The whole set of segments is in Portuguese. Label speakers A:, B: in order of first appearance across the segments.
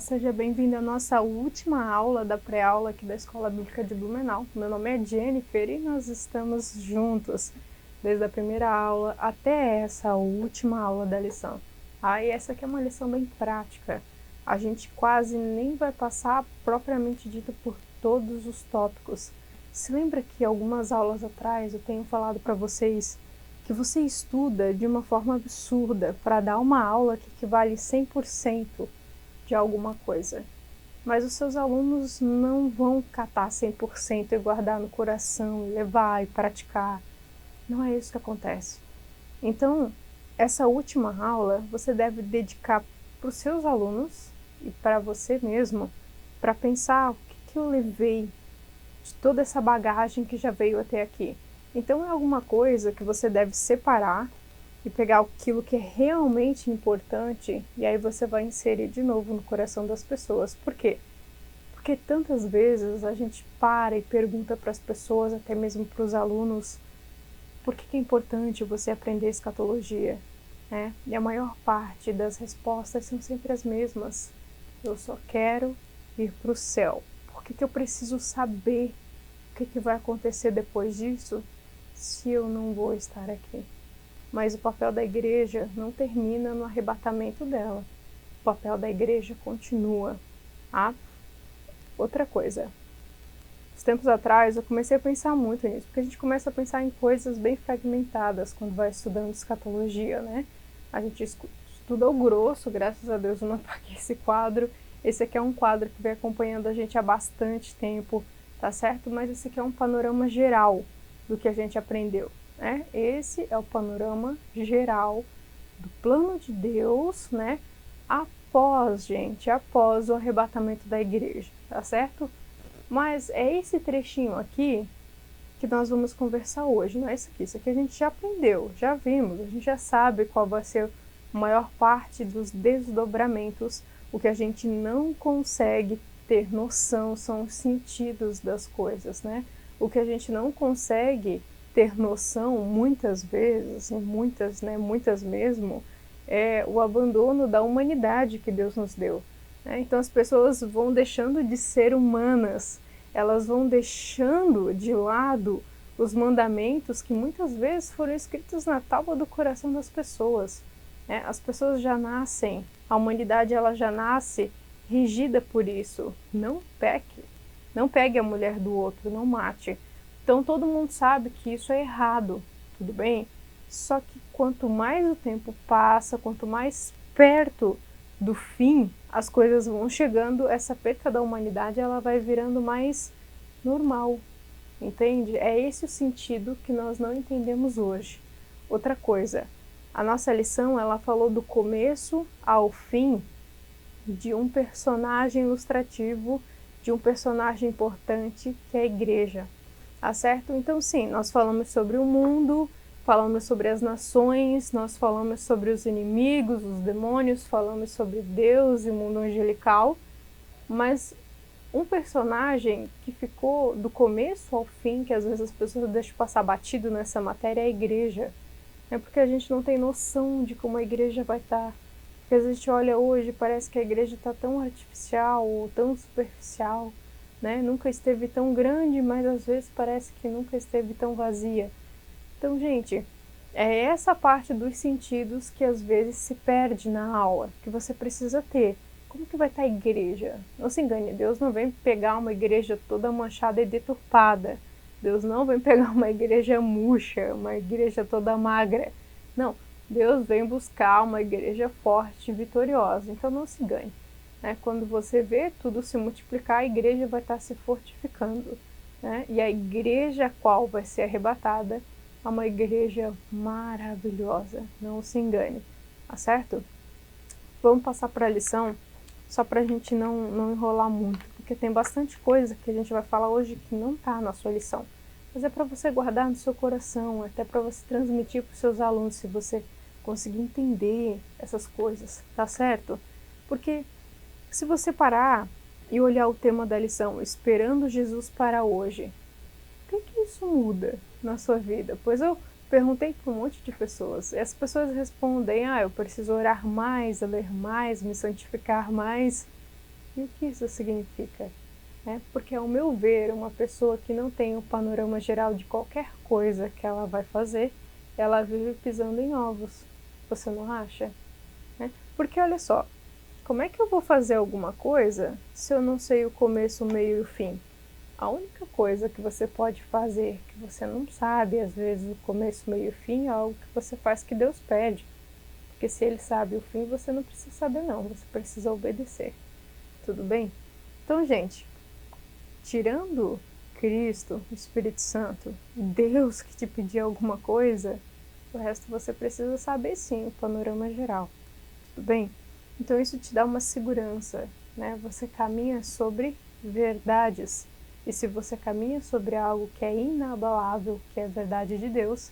A: seja bem-vindo à nossa última aula da pré-aula aqui da Escola Bíblica de Blumenau. Meu nome é Jennifer e nós estamos juntos desde a primeira aula até essa última aula da lição. E essa aqui é uma lição bem prática. A gente quase nem vai passar propriamente dito por todos os tópicos. Se lembra que algumas aulas atrás eu tenho falado para vocês que você estuda de uma forma absurda para dar uma aula que equivale 100% de alguma coisa. Mas os seus alunos não vão catar 100% e guardar no coração, levar e praticar. Não é isso que acontece. Então, essa última aula você deve dedicar para os seus alunos e para você mesmo, para pensar o que eu levei de toda essa bagagem que já veio até aqui. Então é alguma coisa que você deve separar e pegar aquilo que é realmente importante e aí você vai inserir de novo no coração das pessoas. Por quê? Porque tantas vezes a gente para e pergunta para as pessoas, até mesmo para os alunos, por que é importante você aprender escatologia? E a maior parte das respostas são sempre as mesmas. Eu só quero ir para o céu. Por que eu preciso saber o que vai acontecer depois disso se eu não vou estar aqui? Mas o papel da igreja não termina no arrebatamento dela. O papel da igreja continua. Outra coisa. Uns tempos atrás eu comecei a pensar muito nisso, porque a gente começa a pensar em coisas bem fragmentadas quando vai estudando escatologia, né? A gente estuda ao grosso, graças a Deus eu não apaguei esse quadro. Esse aqui é um quadro que vem acompanhando a gente há bastante tempo, tá certo? Mas esse aqui é um panorama geral do que a gente aprendeu, né? Esse é o panorama geral do plano de Deus, né? Após o arrebatamento da igreja, tá certo? Mas é esse trechinho aqui que nós vamos conversar hoje, não é isso aqui. Isso aqui a gente já aprendeu, já vimos, a gente já sabe qual vai ser a maior parte dos desdobramentos. O que a gente não consegue ter noção são os sentidos das coisas, né? O que a gente não consegue ter noção, muitas vezes, muitas mesmo, é o abandono da humanidade que Deus nos deu. Então as pessoas vão deixando de ser humanas, elas vão deixando de lado os mandamentos que muitas vezes foram escritos na tábua do coração das pessoas. As pessoas já nascem, a humanidade ela já nasce regida por isso. Não peque, não pegue a mulher do outro, não mate. Então todo mundo sabe que isso é errado, tudo bem? Só que quanto mais o tempo passa, quanto mais perto do fim as coisas vão chegando, essa perca da humanidade ela vai virando mais normal, entende? É esse o sentido que nós não entendemos hoje. Outra coisa, a nossa lição ela falou do começo ao fim de um personagem ilustrativo, de um personagem importante que é a igreja, tá certo? Então sim, nós falamos sobre o mundo, falamos sobre as nações, nós falamos sobre os inimigos, os demônios, falamos sobre Deus e o mundo angelical, mas um personagem que ficou do começo ao fim, que às vezes as pessoas deixam passar batido nessa matéria, é a igreja. É porque a gente não tem noção de como a igreja vai estar. Porque a gente olha hoje, parece que a igreja está tão artificial, ou tão superficial, né? Nunca esteve tão grande, mas às vezes parece que nunca esteve tão vazia. Então, gente, é essa parte dos sentidos que às vezes se perde na aula, que você precisa ter. Como que vai estar a igreja? Não se engane, Deus não vem pegar uma igreja toda manchada e deturpada. Deus não vem pegar uma igreja murcha, uma igreja toda magra. Não, Deus vem buscar uma igreja forte e vitoriosa. Então não se engane. Quando você vê tudo se multiplicar, a igreja vai estar se fortificando. E a igreja a qual vai ser arrebatada é uma igreja maravilhosa. Não se engane, tá certo? Vamos passar para a lição, só para a gente não enrolar muito, porque tem bastante coisa que a gente vai falar hoje que não está na sua lição. Mas é para você guardar no seu coração, até para você transmitir para os seus alunos, se você conseguir entender essas coisas, tá certo? Porque se você parar e olhar o tema da lição, esperando Jesus para hoje, o que isso muda na sua vida? Pois eu perguntei para um monte de pessoas, e as pessoas respondem, eu preciso orar mais, ler mais, me santificar mais. E o que isso significa? Porque, ao meu ver, uma pessoa que não tem um panorama geral de qualquer coisa que ela vai fazer, ela vive pisando em ovos. Você não acha? Porque, olha só, como é que eu vou fazer alguma coisa se eu não sei o começo, o meio e o fim? A única coisa que você pode fazer, que você não sabe, às vezes, o começo, meio e fim, é algo que você faz que Deus pede. Porque se Ele sabe o fim, você não precisa saber não, você precisa obedecer. Tudo bem? Então, gente, tirando Cristo, o Espírito Santo, Deus que te pedir alguma coisa, o resto você precisa saber sim, o panorama geral. Tudo bem? Então isso te dá uma segurança, Você caminha sobre verdades. E se você caminha sobre algo que é inabalável, que é a verdade de Deus,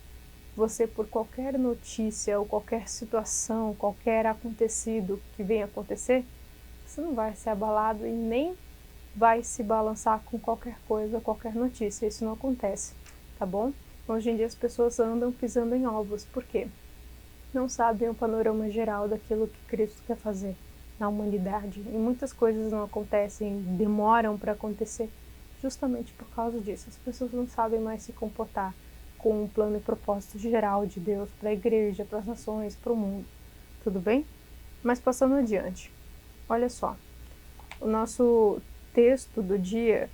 A: você, por qualquer notícia ou qualquer situação, qualquer acontecido que venha acontecer, você não vai ser abalado e nem vai se balançar com qualquer coisa, qualquer notícia. Isso não acontece, tá bom? Hoje em dia as pessoas andam pisando em ovos. Por quê? Não sabem o panorama geral daquilo que Cristo quer fazer na humanidade. E muitas coisas não acontecem, demoram para acontecer, justamente por causa disso. As pessoas não sabem mais se comportar com um plano e propósito geral de Deus para a igreja, para as nações, para o mundo. Tudo bem? Mas passando adiante, olha só. O nosso texto do dia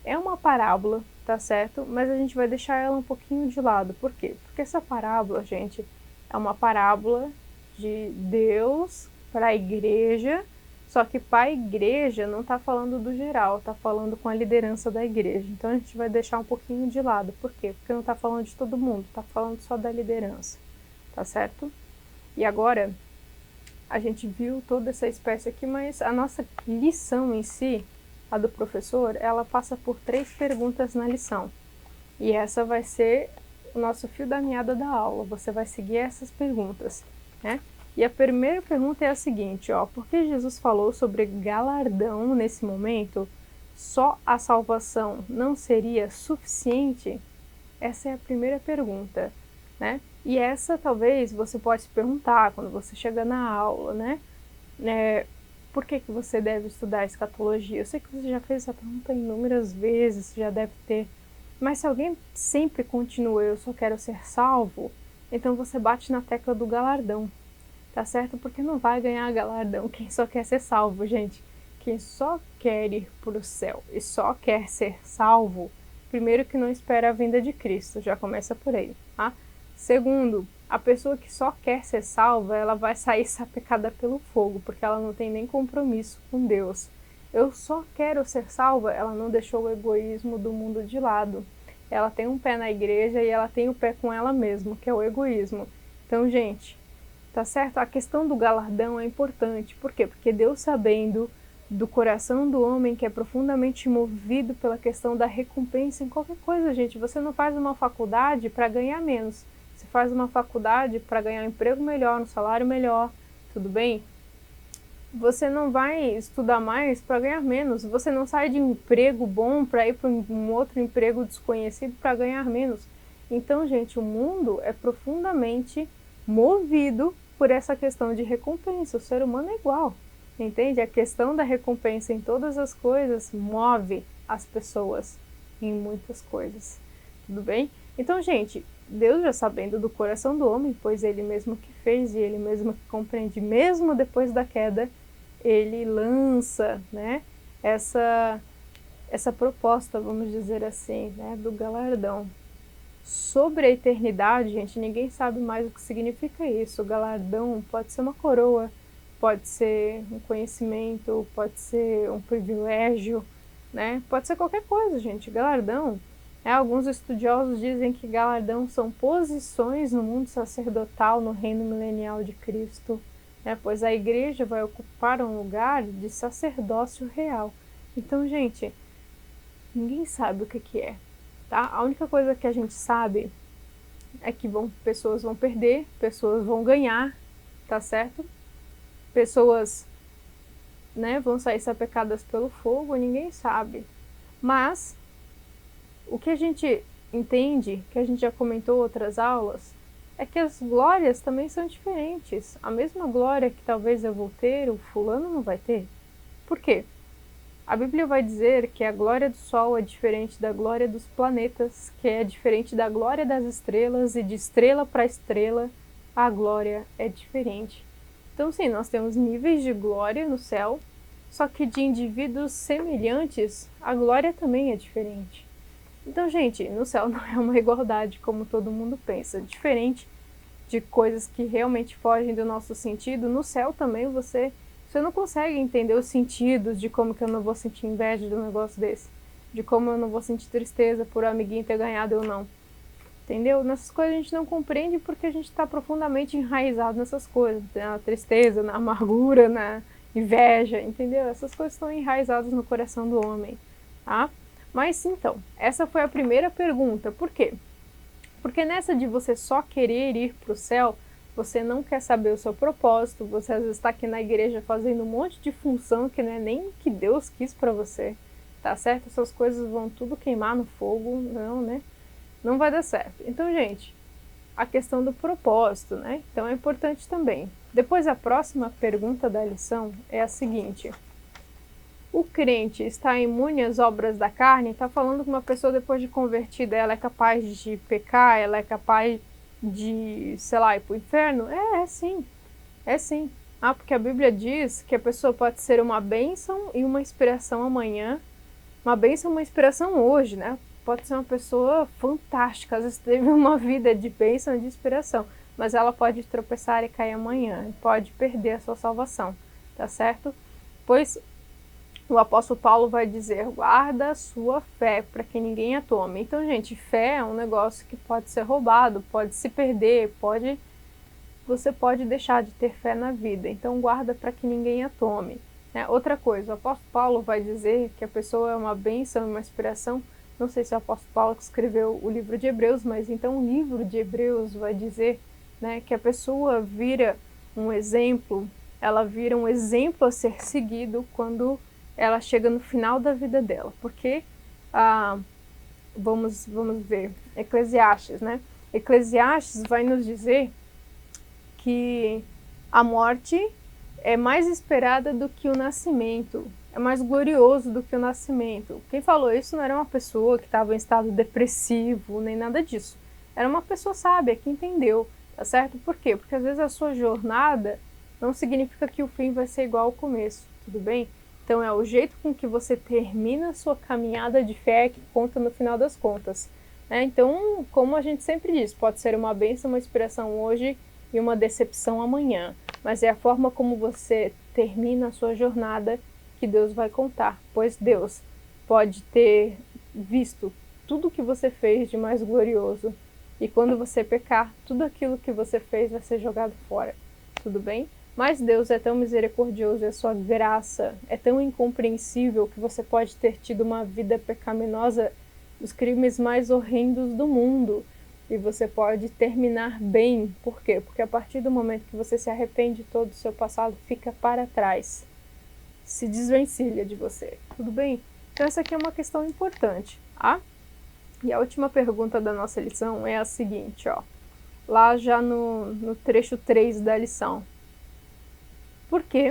A: é uma parábola, tá certo? Mas a gente vai deixar ela um pouquinho de lado. Por quê? Porque essa parábola, gente, é uma parábola de Deus para a igreja, só que para a igreja não está falando do geral, está falando com a liderança da igreja. Então a gente vai deixar um pouquinho de lado. Por quê? Porque não está falando de todo mundo, está falando só da liderança, tá certo? E agora, a gente viu toda essa espécie aqui, mas a nossa lição em si, a do professor, ela passa por 3 perguntas na lição. E essa vai ser o nosso fio da meada da aula. Você vai seguir essas perguntas, E a primeira pergunta é a seguinte, por que Jesus falou sobre galardão nesse momento? Só a salvação não seria suficiente? Essa é a primeira pergunta, E essa talvez você pode se perguntar quando você chega na aula, por que você deve estudar escatologia? Eu sei que você já fez essa pergunta inúmeras vezes, já deve ter. Mas se alguém sempre continua, eu só quero ser salvo, então você bate na tecla do galardão, tá certo? Porque não vai ganhar galardão quem só quer ser salvo, gente. Quem só quer ir para o céu e só quer ser salvo, primeiro que não espera a vinda de Cristo, já começa por aí, tá? Segundo, a pessoa que só quer ser salva, ela vai sair sapecada pelo fogo, porque ela não tem nem compromisso com Deus. Eu só quero ser salva, ela não deixou o egoísmo do mundo de lado. Ela tem um pé na igreja e ela tem o pé com ela mesma, que é o egoísmo. Então, gente, tá certo? A questão do galardão é importante. Por quê? Porque Deus, sabendo do coração do homem que é profundamente movido pela questão da recompensa em qualquer coisa, gente. Você não faz uma faculdade para ganhar menos. Você faz uma faculdade para ganhar um emprego melhor, um salário melhor, tudo bem? Você não vai estudar mais para ganhar menos. Você não sai de um emprego bom para ir para um outro emprego desconhecido para ganhar menos. Então, gente, o mundo é profundamente movido por essa questão de recompensa. O ser humano é igual, entende? A questão da recompensa em todas as coisas move as pessoas em muitas coisas. Tudo bem? Então, gente, Deus, já sabendo do coração do homem, pois Ele mesmo que fez e Ele mesmo que compreende, mesmo depois da queda, Ele lança, essa proposta, vamos dizer assim, do galardão. Sobre a eternidade, gente, ninguém sabe mais o que significa isso. O galardão pode ser uma coroa, pode ser um conhecimento, pode ser um privilégio, Pode ser qualquer coisa, gente. Galardão, alguns estudiosos dizem que galardão são posições no mundo sacerdotal, no reino milenial de Cristo, pois a igreja vai ocupar um lugar de sacerdócio real. Então, gente, ninguém sabe o que é, tá? A única coisa que a gente sabe é que pessoas vão perder, pessoas vão ganhar, tá certo? Pessoas, vão sair sapecadas pelo fogo, ninguém sabe. Mas o que a gente entende, que a gente já comentou em outras aulas, é que as glórias também são diferentes. A mesma glória que talvez eu vou ter, o fulano não vai ter. Por quê? A Bíblia vai dizer que a glória do Sol é diferente da glória dos planetas, que é diferente da glória das estrelas, e de estrela para estrela a glória é diferente. Então sim, nós temos níveis de glória no céu, só que de indivíduos semelhantes, a glória também é diferente. Então, gente, no céu não é uma igualdade como todo mundo pensa. Diferente de coisas que realmente fogem do nosso sentido, no céu também você não consegue entender os sentidos de como que eu não vou sentir inveja de um negócio desse, de como eu não vou sentir tristeza por o amiguinho ter ganhado ou não. Entendeu? Nessas coisas a gente não compreende porque a gente está profundamente enraizado nessas coisas, na tristeza, na amargura, na inveja, entendeu? Essas coisas estão enraizadas no coração do homem, tá? Mas então, essa foi a primeira pergunta. Por quê? Porque nessa de você só querer ir para o céu, você não quer saber o seu propósito, você às vezes está aqui na igreja fazendo um monte de função que não é nem que Deus quis para você, tá certo? Essas coisas vão tudo queimar no fogo, não, né? Não vai dar certo. Então, gente, a questão do propósito, né? Então é importante também. Depois, a próxima pergunta da lição é a seguinte: o crente está imune às obras da carne? Está falando que uma pessoa depois de convertida, ela é capaz de pecar, ela é capaz de, sei lá, ir para o inferno? É sim, é sim. Porque a Bíblia diz que a pessoa pode ser uma bênção e uma inspiração amanhã, uma bênção e uma inspiração hoje, né? Pode ser uma pessoa fantástica, às vezes teve uma vida de bênção e de inspiração, mas ela pode tropeçar e cair amanhã, pode perder a sua salvação, tá certo? Pois o apóstolo Paulo vai dizer: guarda a sua fé para que ninguém a tome. Então, gente, fé é um negócio que pode ser roubado, pode se perder, você pode deixar de ter fé na vida. Então, guarda para que ninguém a tome. Outra coisa, o apóstolo Paulo vai dizer que a pessoa é uma bênção e uma inspiração. Não sei se é o apóstolo Paulo que escreveu o livro de Hebreus, mas então o livro de Hebreus vai dizer, né, que a pessoa vira um exemplo, ela vira um exemplo a ser seguido quando ela chega no final da vida dela. Porque, vamos ver, Eclesiastes, né? Eclesiastes vai nos dizer que a morte é mais esperada do que o nascimento, é mais glorioso do que o nascimento. Quem falou isso não era uma pessoa que estava em estado depressivo, nem nada disso. Era uma pessoa sábia, que entendeu, tá certo? Por quê? Porque às vezes a sua jornada não significa que o fim vai ser igual ao começo, tudo bem? Então é o jeito com que você termina a sua caminhada de fé que conta no final das contas, né? Então, como a gente sempre diz, pode ser uma bênção, uma inspiração hoje e uma decepção amanhã, mas é a forma como você termina a sua jornada que Deus vai contar, pois Deus pode ter visto tudo que você fez de mais glorioso, e quando você pecar, tudo aquilo que você fez vai ser jogado fora, tudo bem? Mas Deus é tão misericordioso e a sua graça é tão incompreensível que você pode ter tido uma vida pecaminosa, os crimes mais horrendos do mundo, e você pode terminar bem. Por quê? Porque a partir do momento que você se arrepende, todo o seu passado fica para trás, se desvencilha de você, tudo bem? Então essa aqui é uma questão importante, tá? E a última pergunta da nossa lição é a seguinte, ó, lá já no trecho 3 da lição. Por quê?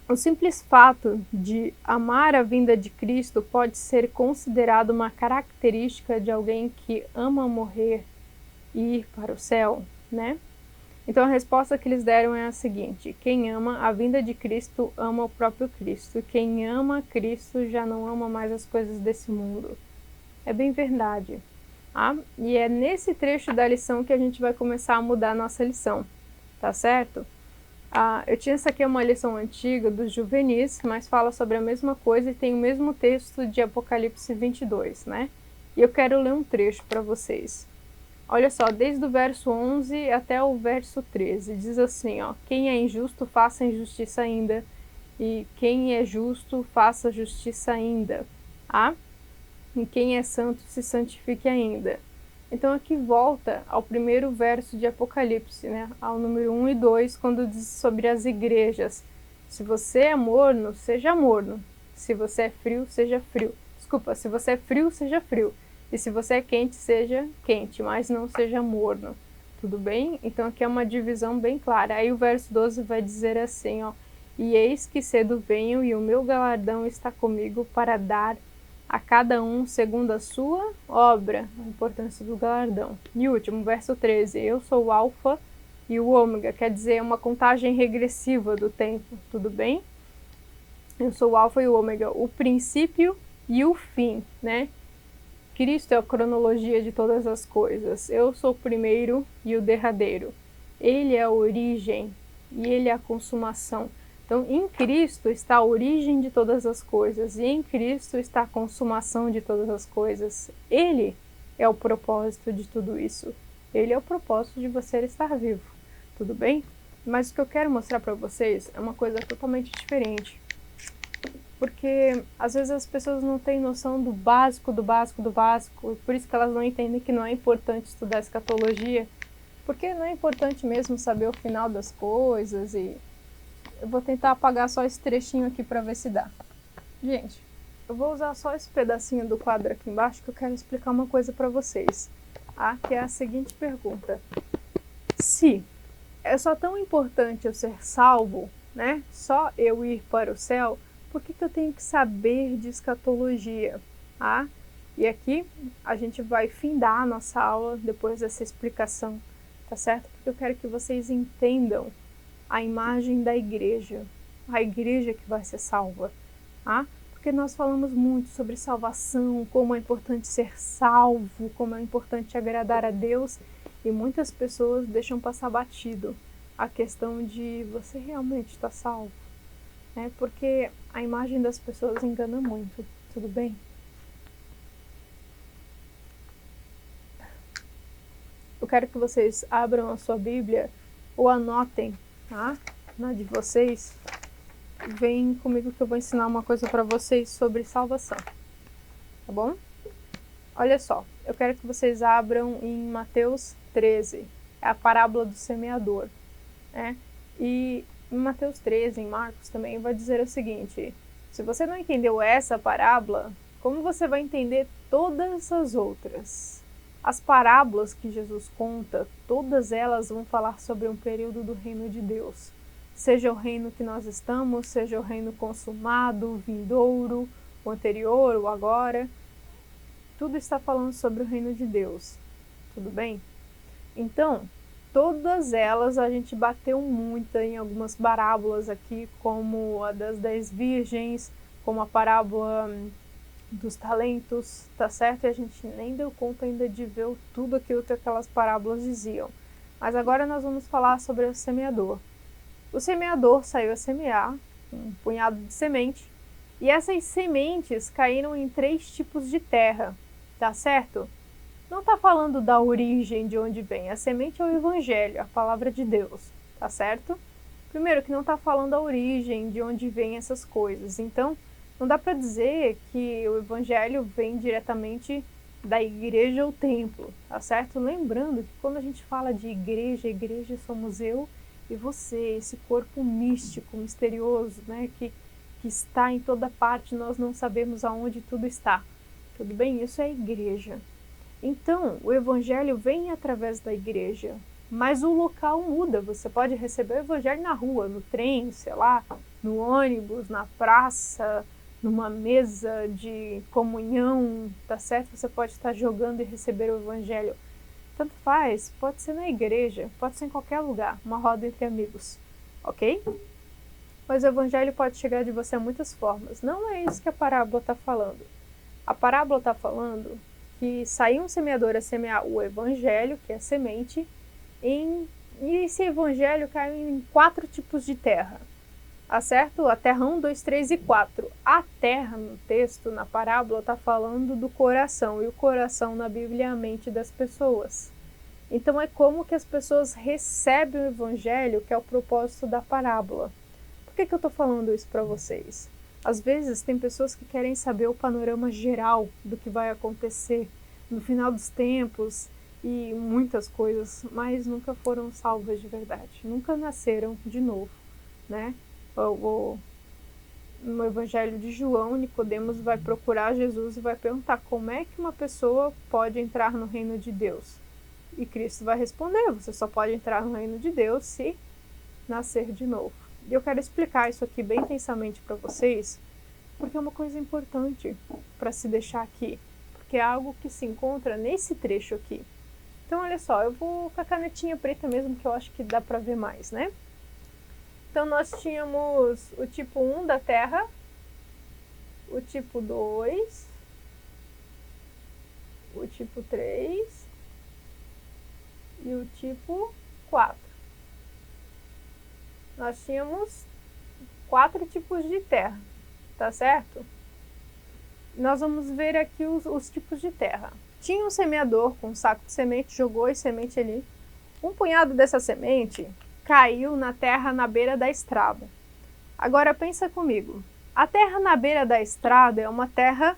A: O simples fato de amar a vinda de Cristo pode ser considerado uma característica de alguém que ama morrer e ir para o céu, né? Então a resposta que eles deram é a seguinte: quem ama a vinda de Cristo ama o próprio Cristo. Quem ama Cristo já não ama mais as coisas desse mundo. É bem verdade. E é nesse trecho da lição que a gente vai começar a mudar a nossa lição, tá certo? Eu tinha essa aqui, uma lição antiga dos juvenis, mas fala sobre a mesma coisa e tem o mesmo texto de Apocalipse 22, né? E eu quero ler um trecho para vocês. Olha só, desde o verso 11 até o verso 13, diz assim, ó: quem é injusto, faça injustiça ainda, e quem é justo, faça justiça ainda. E quem é santo, se santifique ainda. Então aqui volta ao primeiro verso de Apocalipse, né? Ao número 1 e 2, quando diz sobre as igrejas. Se você é morno, seja morno. Se você é frio, seja frio. Desculpa, se você é frio, seja frio. E se você é quente, seja quente, mas não seja morno. Tudo bem? Então aqui é uma divisão bem clara. Aí o verso 12 vai dizer assim, ó: E eis que cedo venho, e o meu galardão está comigo para dar a cada um segundo a sua obra. A importância do galardão. E último, verso 13. Eu sou o alfa e o ômega, quer dizer, uma contagem regressiva do tempo, tudo bem? Eu sou o alfa e o ômega, o princípio e o fim, né? Cristo é a cronologia de todas as coisas. Eu sou o primeiro e o derradeiro. Ele é a origem e ele é a consumação. Então, em Cristo está a origem de todas as coisas e em Cristo está a consumação de todas as coisas. Ele é o propósito de tudo isso. Ele é o propósito de você estar vivo. Tudo bem? Mas o que eu quero mostrar para vocês é uma coisa totalmente diferente. Porque às vezes as pessoas não têm noção do básico, do básico, do básico. Por isso que elas não entendem que não é importante estudar escatologia. Porque não é importante mesmo saber o final das coisas. E eu vou tentar apagar só esse trechinho aqui para ver se dá. Gente, eu vou usar só esse pedacinho do quadro aqui embaixo que eu quero explicar uma coisa para vocês. Que é a seguinte pergunta. Se é só tão importante eu ser salvo, né? Só eu ir para o céu, por que eu tenho que saber de escatologia? E aqui a gente vai findar a nossa aula depois dessa explicação, tá certo? Porque eu quero que vocês entendam a imagem da igreja, a igreja que vai ser salva, Porque nós falamos muito sobre salvação, como é importante ser salvo, como é importante agradar a Deus, e muitas pessoas deixam passar batido a questão de você realmente está salvo, né? Porque a imagem das pessoas engana muito, tudo bem? Eu quero que vocês abram a sua Bíblia ou anotem, na de vocês. Vem comigo que eu vou ensinar uma coisa para vocês sobre salvação, tá bom? Olha só, eu quero que vocês abram em Mateus 13, é a parábola do semeador, né? E em Mateus 13, em Marcos também, vai dizer o seguinte: se você não entendeu essa parábola, como você vai entender todas as outras? As parábolas que Jesus conta, todas elas vão falar sobre um período do reino de Deus. Seja o reino que nós estamos, seja o reino consumado, o vindouro, o anterior, o agora. Tudo está falando sobre o reino de Deus, tudo bem? Então, todas elas a gente bateu muito em algumas parábolas aqui, como a das 10 virgens, como a parábola dos talentos, tá certo? E a gente nem deu conta ainda de ver tudo aquilo que aquelas parábolas diziam. Mas agora nós vamos falar sobre o semeador. O semeador saiu a semear um punhado de semente, e essas sementes caíram em 3 tipos de terra, tá certo? Não está falando da origem de onde vem. A semente é o evangelho, a palavra de Deus, tá certo? Primeiro que não está falando a origem de onde vem essas coisas. Então, não dá para dizer que o evangelho vem diretamente da igreja ou templo, tá certo? Lembrando que quando a gente fala de igreja, igreja somos eu e você, esse corpo místico, misterioso, né? Que está em toda parte, nós não sabemos aonde tudo está. Tudo bem? Isso é a igreja. Então, o evangelho vem através da igreja, mas o local muda. Você pode receber o evangelho na rua, no trem, sei lá, no ônibus, na praça, numa mesa de comunhão, tá certo? Você pode estar jogando e receber o evangelho. Tanto faz, pode ser na igreja, pode ser em qualquer lugar, uma roda entre amigos, ok? Mas o evangelho pode chegar de você de muitas formas. Não é isso que a parábola está falando. A parábola está falando que saiu um semeador a semear o evangelho, que é a semente, e esse evangelho caiu em 4 tipos de terra. Tá certo? A terra 1, 2, 3 e 4. A terra no texto, na parábola, está falando do coração. E o coração na Bíblia é a mente das pessoas. Então é como que as pessoas recebem o evangelho, que é o propósito da parábola. Por que eu estou falando isso para vocês? Às vezes tem pessoas que querem saber o panorama geral do que vai acontecer no final dos tempos e muitas coisas, mas nunca foram salvas de verdade. Nunca nasceram de novo, né? No Evangelho de João, Nicodemos vai procurar Jesus e vai perguntar como é que uma pessoa pode entrar no reino de Deus. E Cristo vai responder: você só pode entrar no reino de Deus se nascer de novo. E eu quero explicar isso aqui bem intensamente para vocês, porque é uma coisa importante para se deixar aqui, porque é algo que se encontra nesse trecho aqui. Então, olha só, eu vou com a canetinha preta mesmo, que eu acho que dá para ver mais, né? Então, nós tínhamos o tipo 1 da Terra, o tipo 2, o tipo 3 e o tipo 4. Nós tínhamos 4 tipos de terra, tá certo? Nós vamos ver aqui os tipos de terra. Tinha um semeador com um saco de semente, jogou a semente ali. Um punhado dessa semente caiu na terra na beira da estrada. Agora pensa comigo. A terra na beira da estrada é uma terra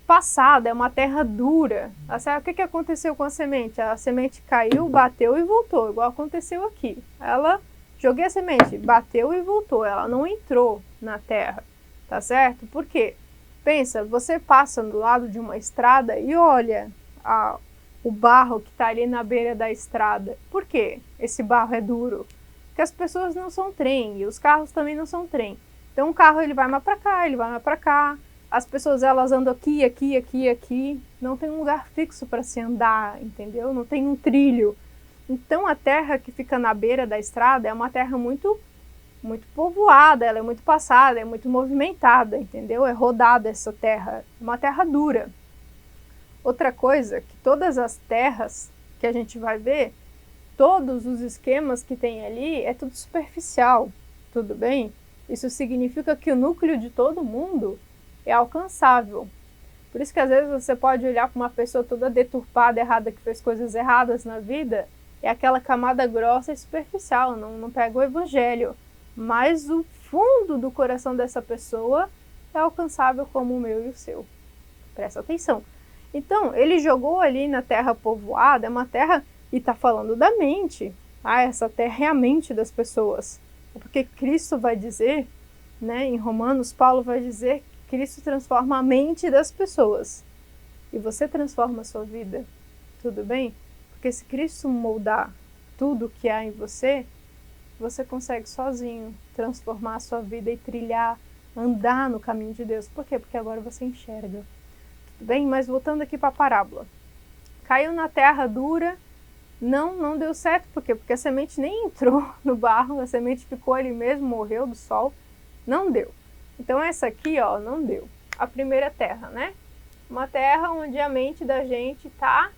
A: passada, é uma terra dura. O que aconteceu com a semente? A semente caiu, bateu e voltou, igual aconteceu aqui. Joguei a semente, bateu e voltou, ela não entrou na terra, tá certo? Por quê? Pensa, você passa do lado de uma estrada e olha o barro que está ali na beira da estrada. Por quê? Esse barro é duro? Porque as pessoas não são trem e os carros também não são trem. Então o carro ele vai mais para cá, ele vai mais para cá. As pessoas elas andam aqui, aqui, aqui, aqui. Não tem um lugar fixo para se andar, entendeu? Não tem um trilho. Então a terra que fica na beira da estrada é uma terra muito povoada, ela é muito passada, é muito movimentada, entendeu? É rodada essa terra, é uma terra dura. Outra coisa, que todas as terras que a gente vai ver, todos os esquemas que tem ali, é tudo superficial, tudo bem? Isso significa que o núcleo de todo mundo é alcançável. Por isso que às vezes você pode olhar para uma pessoa toda deturpada, errada, que fez coisas erradas na vida, é aquela camada grossa e superficial, não pega o evangelho. Mas o fundo do coração dessa pessoa é alcançável como o meu e o seu. Presta atenção. Então, ele jogou ali na terra povoada, é uma terra, e está falando da mente. Essa terra é a mente das pessoas. Porque Cristo vai dizer, né, em Romanos, Paulo vai dizer que Cristo transforma a mente das pessoas. E você transforma a sua vida, tudo bem? Porque se Cristo moldar tudo que há em você, você consegue sozinho transformar a sua vida e trilhar, andar no caminho de Deus. Por quê? Porque agora você enxerga. Tudo bem? Mas voltando aqui para a parábola. Caiu na terra dura, não deu certo. Por quê? Porque a semente nem entrou no barro, a semente ficou ali mesmo, morreu do sol. Não deu. Então essa aqui, ó, não deu. A primeira terra, né? Uma terra onde a mente da gente tá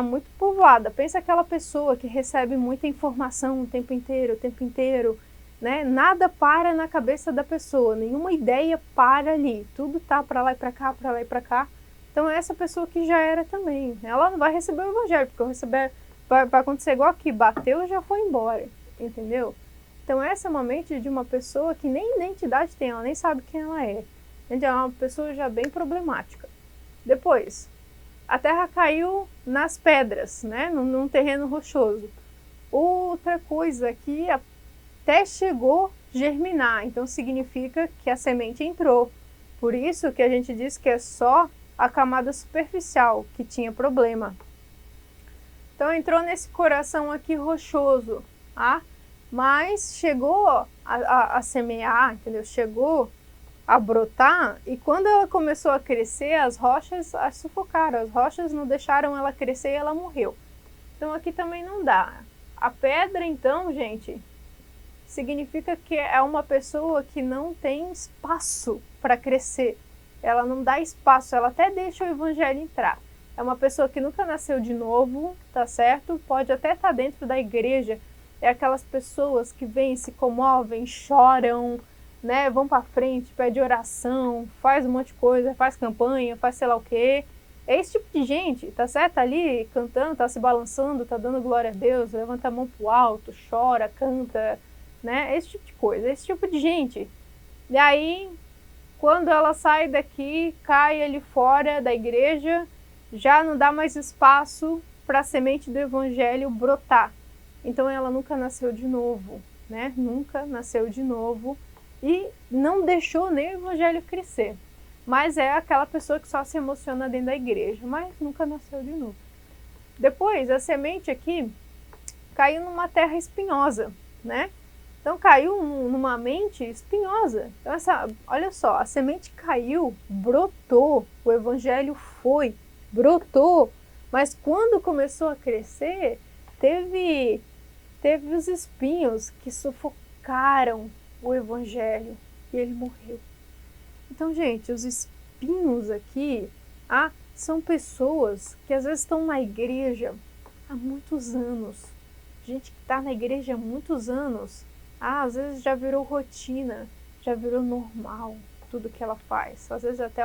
A: muito povoada. Pensa aquela pessoa que recebe muita informação o tempo inteiro, né? Nada para na cabeça da pessoa, nenhuma ideia para ali. Tudo tá para lá e para cá, para lá e para cá. Então é essa pessoa que já era também. Ela não vai receber o evangelho, porque vai acontecer igual aqui, bateu e já foi embora, entendeu? Então essa é uma mente de uma pessoa que nem identidade tem, ela nem sabe quem ela é. Então é uma pessoa já bem problemática. Depois, a terra caiu nas pedras, né? Num terreno rochoso. Outra coisa aqui, até chegou a germinar, então significa que a semente entrou. Por isso que a gente diz que é só a camada superficial que tinha problema. Então entrou nesse coração aqui rochoso, tá? Mas chegou a semear, entendeu? Chegou a brotar, e quando ela começou a crescer, as rochas a sufocaram, as rochas não deixaram ela crescer e ela morreu. Então aqui também não dá. A pedra, então, gente, significa que é uma pessoa que não tem espaço para crescer. Ela não dá espaço, ela até deixa o evangelho entrar. É uma pessoa que nunca nasceu de novo, tá certo? Pode até estar dentro da igreja. É aquelas pessoas que vêm, se comovem, choram, né? Vão para frente, pede oração, faz um monte de coisa, faz campanha, faz sei lá o quê. É esse tipo de gente, tá certo? Tá ali cantando, tá se balançando, tá dando glória a Deus, levanta a mão pro alto, chora, canta, né? Esse tipo de coisa, esse tipo de gente. E aí, quando ela sai daqui, cai ali fora da igreja, já não dá mais espaço para a semente do evangelho brotar. Então ela nunca nasceu de novo, né? Nunca nasceu de novo e não deixou nem o evangelho crescer. Mas é aquela pessoa que só se emociona dentro da igreja, mas nunca nasceu de novo. Depois, a semente aqui caiu numa terra espinhosa, né? Então caiu numa mente espinhosa. Então olha só, a semente caiu, brotou, o evangelho foi, brotou, mas quando começou a crescer, teve os espinhos que sufocaram o evangelho e ele morreu. Então, gente, os espinhos aqui são pessoas que às vezes estão na igreja há muitos anos. Gente que está na igreja há muitos anos, às vezes já virou rotina, já virou normal tudo que ela faz. Às vezes até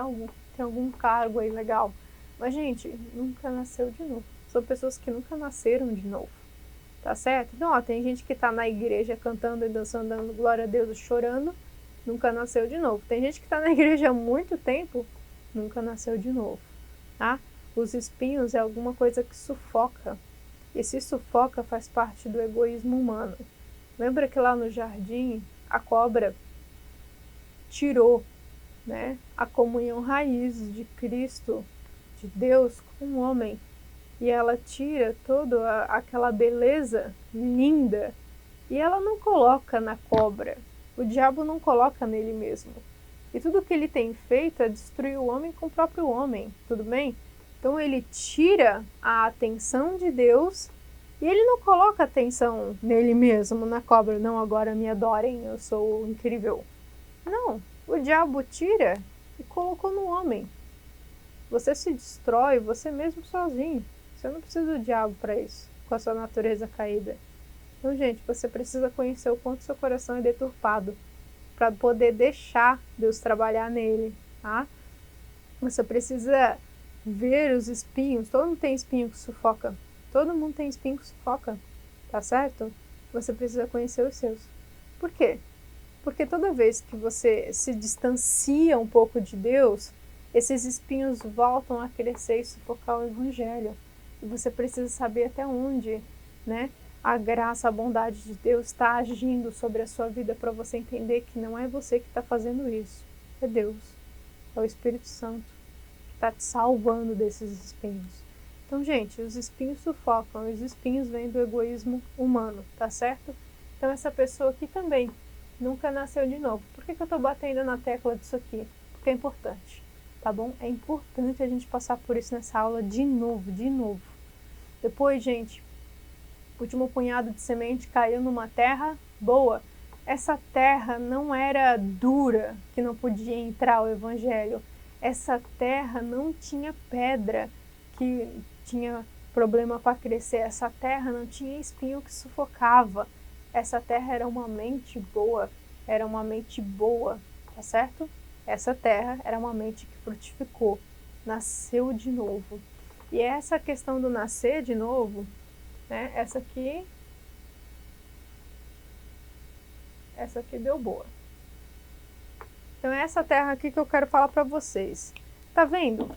A: tem algum cargo aí legal. Mas, gente, nunca nasceu de novo. São pessoas que nunca nasceram de novo. Tá certo? Então, tem gente que tá na igreja cantando e dançando, dando glória a Deus, chorando, nunca nasceu de novo. Tem gente que tá na igreja há muito tempo, nunca nasceu de novo, tá? Os espinhos é alguma coisa que sufoca. E se sufoca, faz parte do egoísmo humano. Lembra que lá no jardim, a cobra tirou, né, a comunhão raiz de Cristo, de Deus com o homem. E ela tira toda aquela beleza linda e ela não coloca na cobra. O diabo não coloca nele mesmo. E tudo que ele tem feito é destruir o homem com o próprio homem, tudo bem? Então ele tira a atenção de Deus e ele não coloca atenção nele mesmo, na cobra. Não, agora me adorem, eu sou incrível. Não, o diabo tira e colocou no homem. Você se destrói você mesmo sozinho. Você não precisa do diabo para isso, com a sua natureza caída. Então, gente, você precisa conhecer o quanto seu coração é deturpado para poder deixar Deus trabalhar nele, tá? Você precisa ver os espinhos. Todo mundo tem espinho que sufoca. Todo mundo tem espinho que sufoca, tá certo? Você precisa conhecer os seus. Por quê? Porque toda vez que você se distancia um pouco de Deus, esses espinhos voltam a crescer e sufocar o evangelho. E você precisa saber até onde, né, a graça, a bondade de Deus está agindo sobre a sua vida para você entender que não é você que está fazendo isso. É Deus. É o Espírito Santo que está te salvando desses espinhos. Então, gente, os espinhos sufocam. Os espinhos vêm do egoísmo humano, tá certo? Então, essa pessoa aqui também nunca nasceu de novo. Por que eu estou batendo na tecla disso aqui? Porque é importante. Tá bom? É importante a gente passar por isso nessa aula de novo, de novo. Depois, gente, o último punhado de semente caiu numa terra boa. Essa terra não era dura, que não podia entrar o evangelho. Essa terra não tinha pedra, que tinha problema para crescer. Essa terra não tinha espinho que sufocava. Essa terra era uma mente boa. Era uma mente boa, tá certo? Essa terra era uma mente que frutificou, nasceu de novo. E essa questão do nascer de novo, né? Essa aqui deu boa. Então é essa terra aqui que eu quero falar para vocês. Tá vendo?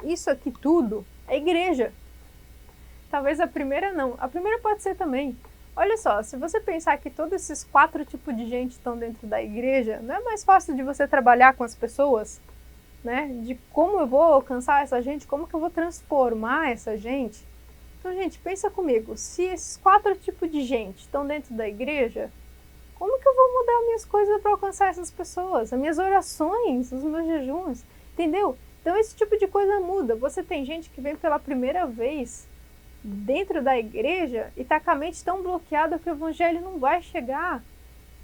A: Isso aqui tudo é igreja. Talvez a primeira não. A primeira pode ser também. Olha só, se você pensar que todos esses 4 tipos de gente estão dentro da igreja, não é mais fácil de você trabalhar com as pessoas, né? De como eu vou alcançar essa gente, como que eu vou transformar essa gente. Então, gente, pensa comigo, se esses 4 tipos de gente estão dentro da igreja, como que eu vou mudar minhas coisas para alcançar essas pessoas? As minhas orações, os meus jejuns, entendeu? Então, esse tipo de coisa muda. Você tem gente que vem pela primeira vez dentro da igreja e tá com a mente tão bloqueada que o evangelho não vai chegar.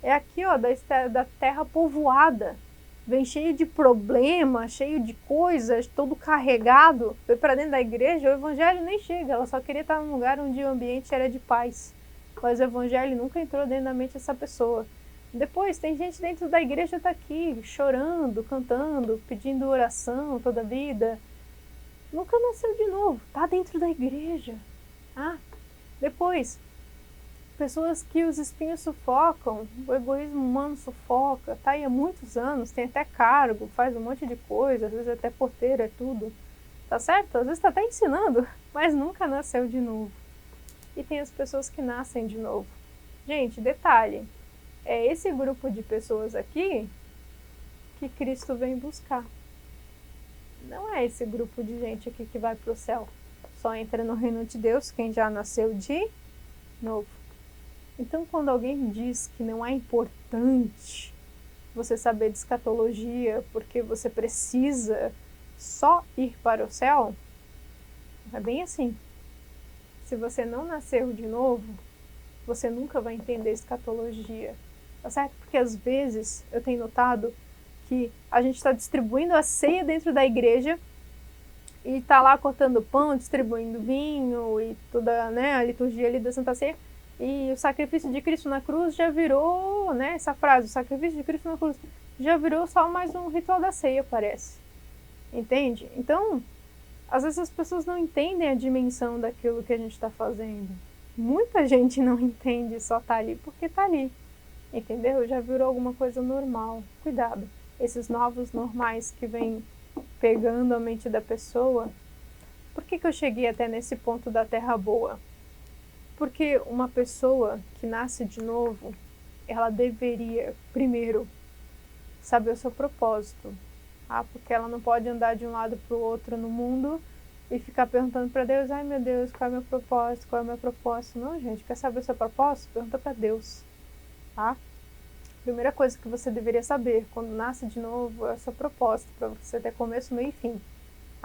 A: É aqui, ó, da terra povoada. Vem cheio de problemas, cheio de coisas, todo carregado. Foi para dentro da igreja, o evangelho nem chega. Ela só queria estar num lugar onde o ambiente era de paz. Mas o evangelho nunca entrou dentro da mente dessa pessoa. Depois, tem gente dentro da igreja tá aqui, chorando, cantando, pedindo oração toda a vida. Nunca nasceu de novo, tá dentro da igreja. Depois, pessoas que os espinhos sufocam, o egoísmo humano sufoca, tá aí há muitos anos, tem até cargo, faz um monte de coisa, às vezes até porteiro, é tudo. Tá certo? Às vezes tá até ensinando, mas nunca nasceu de novo. E tem as pessoas que nascem de novo. Gente, detalhe, é esse grupo de pessoas aqui que Cristo vem buscar. Não é esse grupo de gente aqui que vai pro céu. Só entra no reino de Deus quem já nasceu de novo. Então, quando alguém diz que não é importante você saber de escatologia porque você precisa só ir para o céu, é bem assim. Se você não nasceu de novo, você nunca vai entender escatologia, tá certo? Porque às vezes eu tenho notado que a gente está distribuindo a ceia dentro da igreja e está lá cortando pão, distribuindo vinho e toda, né, a liturgia ali da Santa Ceia. E o sacrifício de Cristo na cruz já virou, né, essa frase, o sacrifício de Cristo na cruz já virou só mais um ritual da ceia, parece. Entende? Então, às vezes as pessoas não entendem a dimensão daquilo que a gente está fazendo. Muita gente não entende, só tá ali porque tá ali. Entendeu? Já virou alguma coisa normal. Cuidado. Esses novos normais que vêm pegando a mente da pessoa. Por que eu cheguei até nesse ponto da terra boa? Porque uma pessoa que nasce de novo, ela deveria, primeiro, saber o seu propósito. Porque ela não pode andar de um lado para o outro no mundo e ficar perguntando para Deus, ai meu Deus, qual é o meu propósito, qual é o meu propósito? Não, gente, quer saber o seu propósito? Pergunta para Deus, tá? Primeira coisa que você deveria saber quando nasce de novo é o seu propósito, para você ter começo, meio e fim.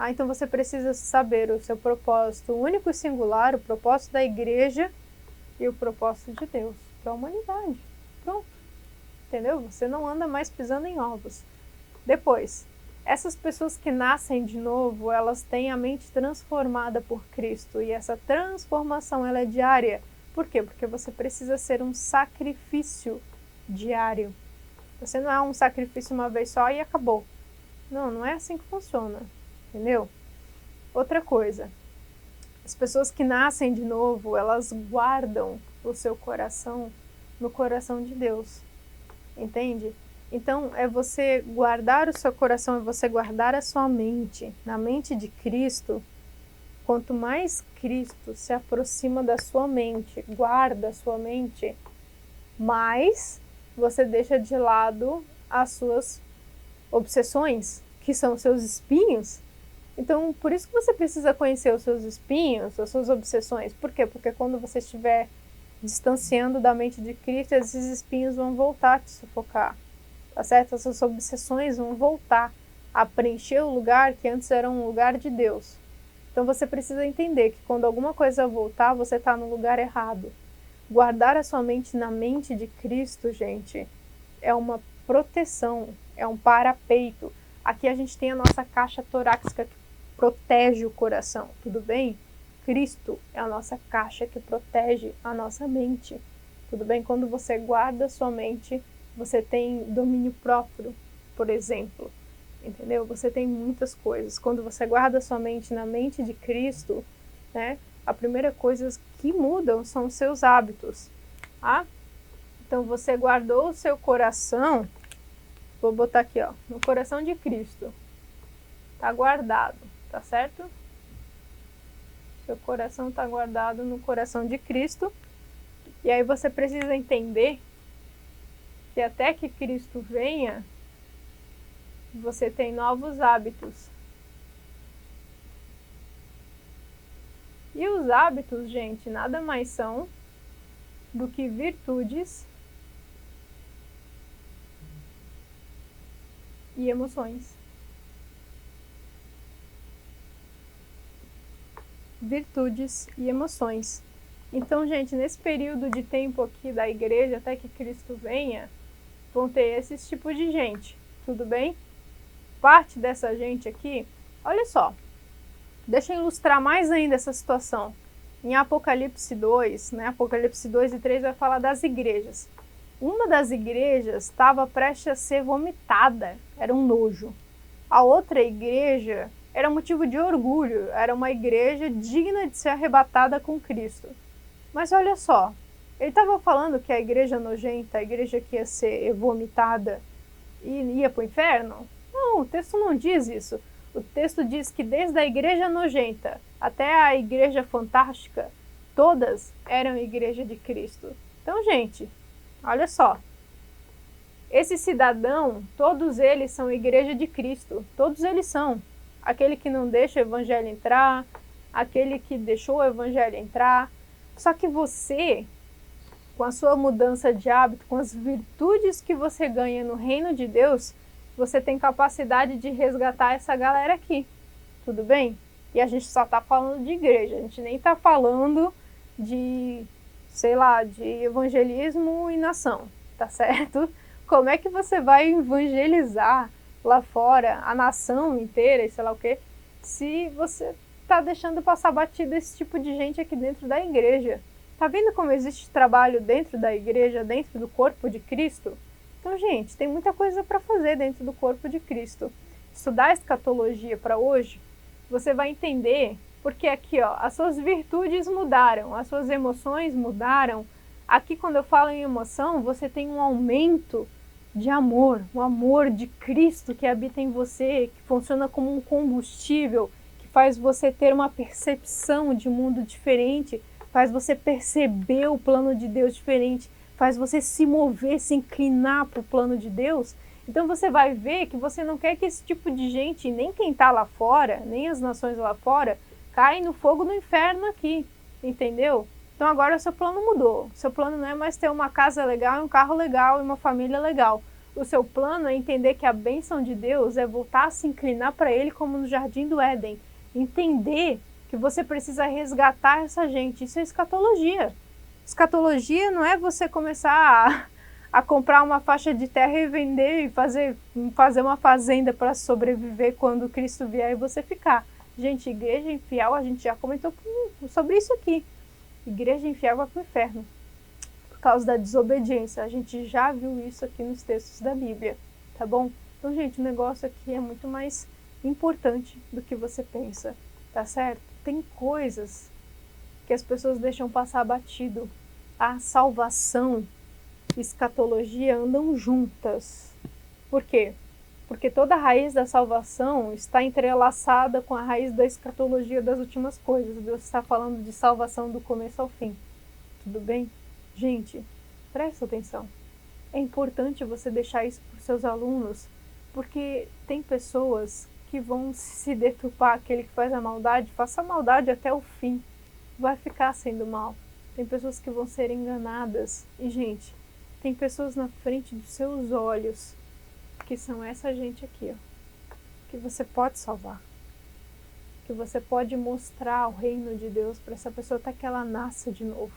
A: Então você precisa saber o seu propósito único e singular, o propósito da igreja e o propósito de Deus, para a humanidade. Pronto. Entendeu? Você não anda mais pisando em ovos. Depois, essas pessoas que nascem de novo, elas têm a mente transformada por Cristo. E essa transformação, ela é diária. Por quê? Porque você precisa ser um sacrifício diário. Você não é um sacrifício uma vez só e acabou. Não, não é assim que funciona. Entendeu? Outra coisa. As pessoas que nascem de novo, elas guardam o seu coração no coração de Deus. Entende? Então, é você guardar o seu coração, é você guardar a sua mente na mente de Cristo. Quanto mais Cristo se aproxima da sua mente, guarda a sua mente, mais você deixa de lado as suas obsessões, que são os seus espinhos. Então, por isso que você precisa conhecer os seus espinhos, as suas obsessões. Por quê? Porque quando você estiver distanciando da mente de Cristo, esses espinhos vão voltar a te sufocar. Tá certo? Essas obsessões vão voltar a preencher o lugar que antes era um lugar de Deus. Então você precisa entender que quando alguma coisa voltar, você está no lugar errado. Guardar a sua mente na mente de Cristo, gente, é uma proteção, é um parapeito. Aqui a gente tem a nossa caixa torácica que protege o coração, tudo bem? Cristo é a nossa caixa que protege a nossa mente, tudo bem? Quando você guarda a sua mente, você tem domínio próprio, por exemplo, entendeu? Você tem muitas coisas. Quando você guarda a sua mente na mente de Cristo, né? A primeira coisa que mudam são os seus hábitos, tá? Então você guardou o seu coração, vou botar aqui, ó, no coração de Cristo. Tá guardado, tá certo? Seu coração tá guardado no coração de Cristo. E aí você precisa entender que até que Cristo venha, você tem novos hábitos. E os hábitos, gente, nada mais são do que virtudes e emoções. Virtudes e emoções. Então, gente, nesse período de tempo aqui da igreja, até que Cristo venha, vão ter esses tipos de gente, tudo bem? Parte dessa gente aqui, olha só, deixa eu ilustrar mais ainda essa situação. Em Apocalipse 2, né, Apocalipse 2 e 3 vai falar das igrejas. Uma das igrejas estava prestes a ser vomitada, era um nojo. A outra igreja era motivo de orgulho, era uma igreja digna de ser arrebatada com Cristo. Mas olha só, ele estava falando que a igreja nojenta, a igreja que ia ser vomitada e ia para o inferno? Não, o texto não diz isso. O texto diz que desde a igreja nojenta até a igreja fantástica, todas eram igreja de Cristo. Então, gente, olha só. Esse cidadão, todos eles são igreja de Cristo. Todos eles são. Aquele que não deixa o evangelho entrar, aquele que deixou o evangelho entrar. Só que você com a sua mudança de hábito, com as virtudes que você ganha no reino de Deus, você tem capacidade de resgatar essa galera aqui, tudo bem? E a gente só está falando de igreja, a gente nem está falando de, sei lá, de evangelismo e nação, tá certo? Como é que você vai evangelizar lá fora a nação inteira e sei lá o quê, se você está deixando passar batido esse tipo de gente aqui dentro da igreja? Tá vendo como existe trabalho dentro da igreja, dentro do corpo de Cristo? Então, gente, tem muita coisa para fazer dentro do corpo de Cristo. Estudar a escatologia para hoje, você vai entender porque aqui, ó, as suas virtudes mudaram, as suas emoções mudaram. Aqui, quando eu falo em emoção, você tem um aumento de amor, o amor de Cristo que habita em você, que funciona como um combustível, que faz você ter uma percepção de mundo diferente, faz você perceber o plano de Deus diferente, faz você se mover, se inclinar para o plano de Deus. Então você vai ver que você não quer que esse tipo de gente, nem quem está lá fora, nem as nações lá fora, caem no fogo do inferno aqui, entendeu? Então agora o seu plano mudou. O seu plano não é mais ter uma casa legal, um carro legal e uma família legal. O seu plano é entender que a bênção de Deus é voltar a se inclinar para Ele como no Jardim do Éden. Entender que você precisa resgatar essa gente. Isso é escatologia. Escatologia não é você começar a comprar uma faixa de terra e vender e fazer uma fazenda para sobreviver quando Cristo vier e você ficar. Gente, igreja infiel, a gente já comentou sobre isso aqui. Igreja infiel vai para o inferno por causa da desobediência. A gente já viu isso aqui nos textos da Bíblia, tá bom? Então, gente, o negócio aqui é muito mais importante do que você pensa, tá certo? Tem coisas que as pessoas deixam passar batido. A salvação e escatologia andam juntas. Por quê? Porque toda a raiz da salvação está entrelaçada com a raiz da escatologia das últimas coisas. Deus está falando de salvação do começo ao fim. Tudo bem? Gente, presta atenção. É importante você deixar isso para os seus alunos, porque tem pessoas que vão se deturpar. Aquele que faz a maldade, faça a maldade até o fim. Vai ficar sendo mal. Tem pessoas que vão ser enganadas. E, gente, tem pessoas na frente dos seus olhos que são essa gente aqui, ó, que você pode salvar, que você pode mostrar o reino de Deus para essa pessoa até que ela nasça de novo.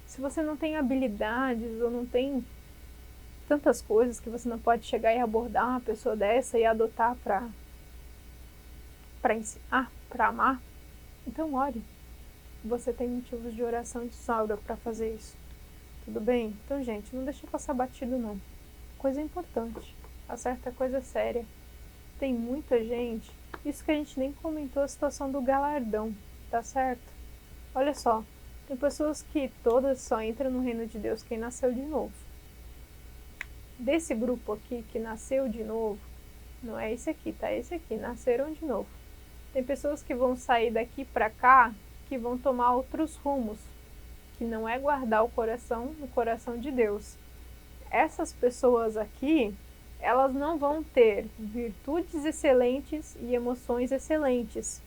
A: Se você não tem habilidades ou não tem tantas coisas que você não pode chegar e abordar uma pessoa dessa e adotar para ensinar, para amar, então ore. Você tem motivos de oração de sobra para fazer isso. Tudo bem? Então, gente, não deixa passar batido, não. Coisa importante. A certa coisa séria. Tem muita gente, isso que a gente nem comentou a situação do galardão, tá certo? Olha só, tem pessoas que todas só entram no reino de Deus quem nasceu de novo. Desse grupo aqui que nasceu de novo, não é esse aqui, tá? Esse aqui, nasceram de novo. Tem pessoas que vão sair daqui pra cá, que vão tomar outros rumos, que não é guardar o coração no coração de Deus. Essas pessoas aqui, elas não vão ter virtudes excelentes e emoções excelentes.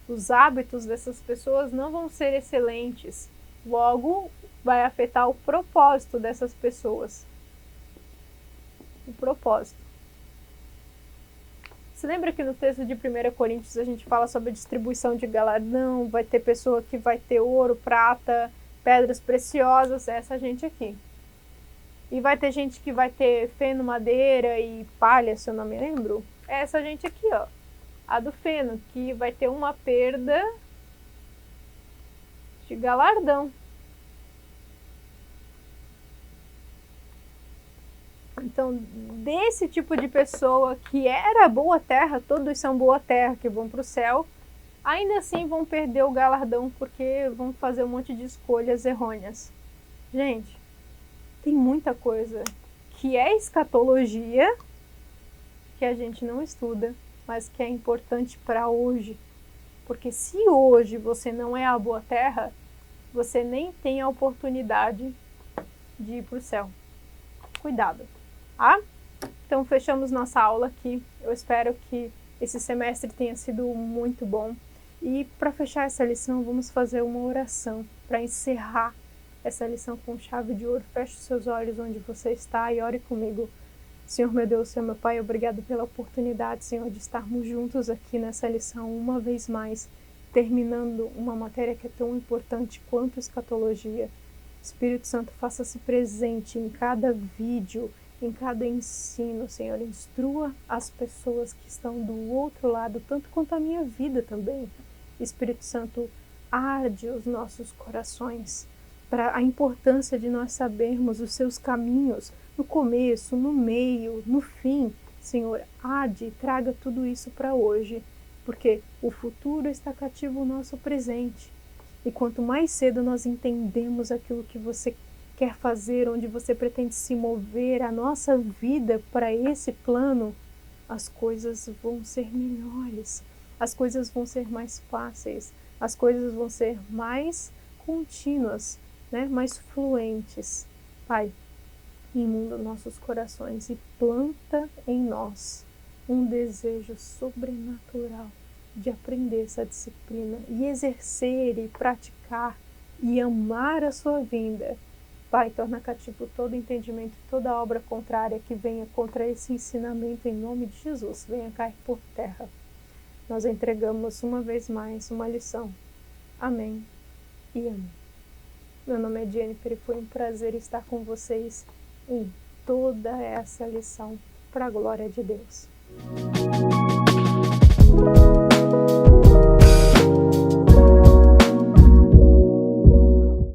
A: Os hábitos dessas pessoas não vão ser excelentes. Logo, vai afetar o propósito dessas pessoas. O propósito. Você lembra que no texto de 1 Coríntios a gente fala sobre a distribuição de galardão? Vai ter pessoa que vai ter ouro, prata, pedras preciosas, essa gente aqui. E vai ter gente que vai ter feno, madeira e palha, se eu não me lembro. É essa gente aqui, ó. A do feno, que vai ter uma perda de galardão. Então, desse tipo de pessoa que era boa terra, todos são boa terra, que vão para o céu, ainda assim vão perder o galardão porque vão fazer um monte de escolhas errôneas. Gente, tem muita coisa que é escatologia, que a gente não estuda, mas que é importante para hoje. Porque se hoje você não é a boa terra, você nem tem a oportunidade de ir para o céu. Cuidado, tá? Então fechamos nossa aula aqui. Eu espero que esse semestre tenha sido muito bom. E para fechar essa lição, vamos fazer uma oração para encerrar essa lição com chave de ouro. Feche os seus olhos onde você está e ore comigo. Senhor meu Deus, Senhor meu Pai, obrigado pela oportunidade, Senhor, de estarmos juntos aqui nessa lição uma vez mais, terminando uma matéria que é tão importante quanto escatologia. Espírito Santo, faça-se presente em cada vídeo, em cada ensino, Senhor. Instrua as pessoas que estão do outro lado, tanto quanto a minha vida também. Espírito Santo, arde os nossos corações para a importância de nós sabermos os seus caminhos, no começo, no meio, no fim. Senhor, arde e traga tudo isso para hoje, porque o futuro está cativo ao nosso presente. E quanto mais cedo nós entendemos aquilo que você quer fazer, onde você pretende se mover, a nossa vida para esse plano, as coisas vão ser melhores, as coisas vão ser mais fáceis, as coisas vão ser mais contínuas, né? Mais fluentes. Pai, inunda nossos corações e planta em nós um desejo sobrenatural de aprender essa disciplina e exercer e praticar e amar a sua vinda. Pai, torna cativo todo entendimento, toda obra contrária que venha contra esse ensinamento em nome de Jesus, venha cair por terra. Nós entregamos uma vez mais uma lição. Amém e amém. Meu nome é Jennifer e foi um prazer estar com vocês em toda essa lição, para a glória de Deus.